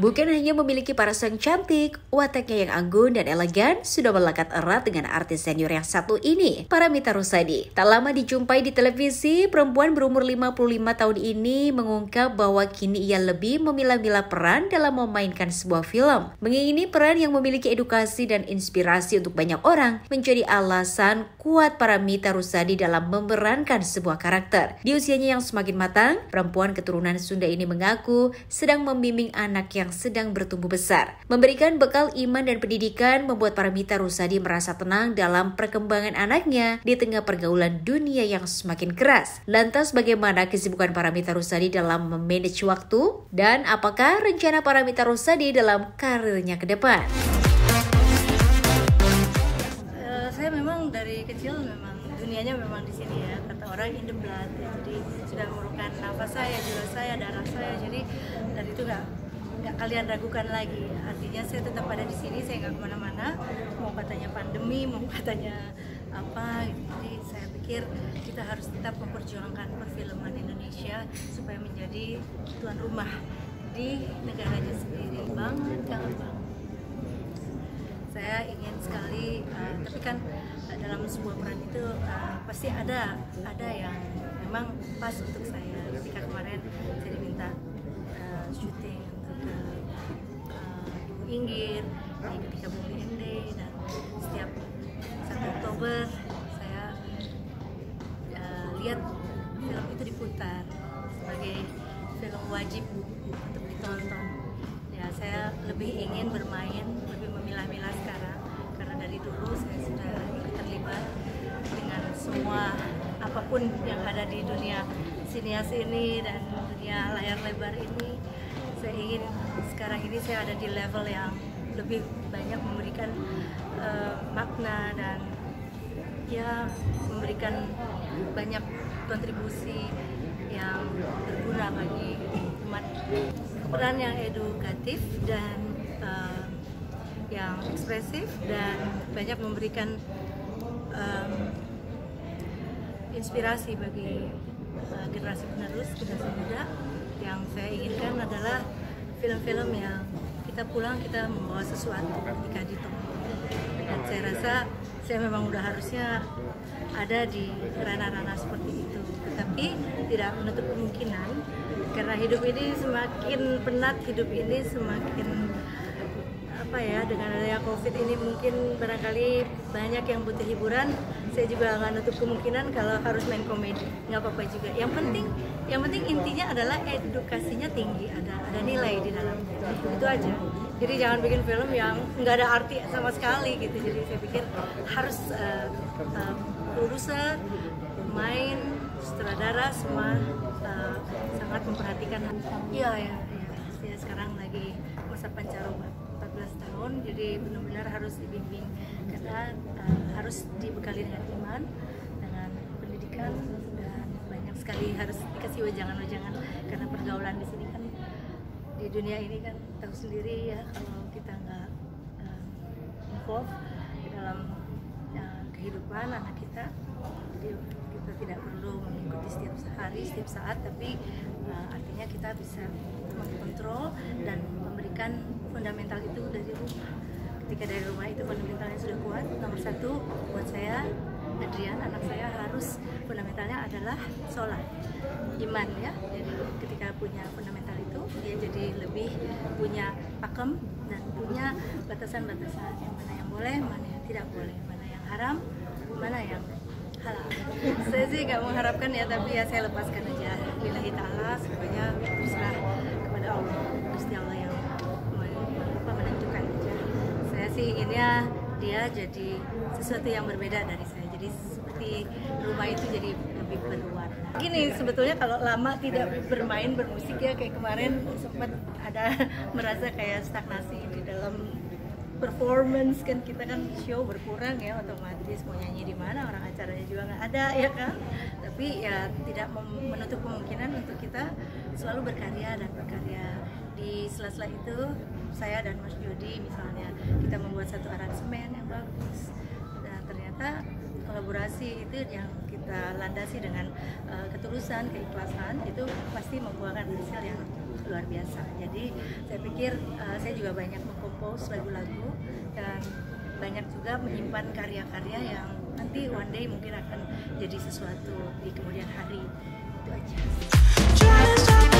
Bukan hanya memiliki parasang cantik, wataknya yang anggun dan elegan sudah melekat erat dengan artis senior yang satu ini, Paramitha Rusady. Tak lama dijumpai di televisi, perempuan berumur 55 tahun ini mengungkap bahwa kini ia lebih memilah-milah peran dalam memainkan sebuah film. Mengingini peran yang memiliki edukasi dan inspirasi untuk banyak orang menjadi alasan kuat Paramitha Rusady dalam memerankan sebuah karakter. Di usianya yang semakin matang, perempuan keturunan Sunda ini mengaku sedang membimbing anak yang sedang bertumbuh besar. Memberikan bekal iman dan pendidikan membuat Paramitha Rusady merasa tenang dalam perkembangan anaknya di tengah pergaulan dunia yang semakin keras. Lantas bagaimana kesibukan Paramitha Rusady dalam memanage waktu? Dan apakah rencana Paramitha Rusady dalam karirnya ke depan? Saya memang dari kecil memang dunianya memang di sini ya, kata orang in the blood ya. Jadi sudah merupakan nafas saya, jiwa saya, darah saya. Jadi dari itu nggak kalian ragukan lagi. Artinya saya tetap ada di sini, saya nggak kemana-mana. Mau katanya pandemi, mau katanya apa. Jadi saya pikir kita harus tetap memperjuangkan perfilman Indonesia supaya menjadi tuan rumah di negaranya sendiri. Banget, jangan banget. Saya ingin sekali, tapi kan dalam sebuah peran itu pasti ada yang memang pas untuk saya. Ketika kemarin saya diminta syuting untuk Ibu Inggit, ketika Bung Ende, dan setiap 1 Oktober saya lihat film itu diputar sebagai film wajib untuk ditonton. Ya, saya lebih ingin bermain, lebih memilah-milah sekarang, karena dari dulu saya sudah ikut terlibat dengan semua apapun yang ada di dunia sinias ini dan dunia layar lebar ini. Saya ingin sekarang ini saya ada di level yang lebih banyak memberikan makna dan ya memberikan banyak kontribusi yang berguna bagi umat. Peran yang edukatif dan yang ekspresif dan banyak memberikan inspirasi bagi generasi penerus, generasi muda. Yang saya inginkan adalah film-film yang kita pulang kita membawa sesuatu ketika ditonton. Dan saya rasa saya memang udah harusnya ada di ranah-ranah seperti itu, tetapi tidak menutup kemungkinan karena hidup ini semakin penat, hidup ini semakin dengan adanya COVID ini mungkin barangkali banyak yang butuh hiburan. Saya juga nggak nutup kemungkinan kalau harus main komedi, nggak apa-apa juga. Yang penting intinya adalah edukasinya tinggi, ada nilai di dalam itu aja. Jadi jangan bikin film yang nggak ada arti sama sekali gitu. Jadi saya pikir harus produser, pemain, sutradara semua sangat memperhatikan. Iya, sekarang lagi masa pancaroba 14 tahun, jadi benar-benar harus dibimbing karena harus dibekali dengan iman, dengan pendidikan, dan banyak sekali harus dikasih wejangan-wejangan karena pergaulan di sini kan, di dunia ini kan tahu sendiri ya, kalau kita nggak involve di dalam kehidupan anak kita, jadi kita tidak perlu mengikuti setiap hari, setiap saat, tapi artinya kita bisa mengontrol dan memberikan fundamental itu dari rumah. Ketika dari rumah itu fundamentalnya sudah kuat, nomor 1 buat saya, Adrian, anak saya harus fundamentalnya adalah sholat, iman ya. Jadi ketika punya fundamental itu, dia jadi lebih punya pakem dan punya batasan-batasan, yang mana yang boleh, mana yang tidak boleh, mana yang haram, mana yang halal. Saya sih nggak mengharapkan ya, tapi ya saya lepaskan aja lillahi ta'ala, semuanya terserah kepada Allah, Gusti Allah yang menentukan aja. Saya sih inginnya dia jadi sesuatu yang berbeda dari saya, jadi seperti rumah itu jadi lebih berwarna. Gini, sebetulnya kalau lama tidak bermain bermusik ya, kayak kemarin sempat ada merasa kayak stagnasi di dalam performance kan, kita kan show berkurang ya, otomatis mau nyanyi di mana, orang acaranya juga nggak ada ya kan. Tapi ya tidak menutup kemungkinan untuk kita selalu berkarya dan berkarya. Di sela-sela itu saya dan Mas Jody misalnya kita membuat satu aransemen yang bagus, dan ternyata kolaborasi itu yang kita landasi dengan ketulusan, keikhlasan, itu pasti membuahkan hasil yang luar biasa. Jadi saya pikir saya juga banyak mengkompos lagu-lagu dan banyak juga menyimpan karya-karya yang nanti one day mungkin akan jadi sesuatu di kemudian hari. Itu aja.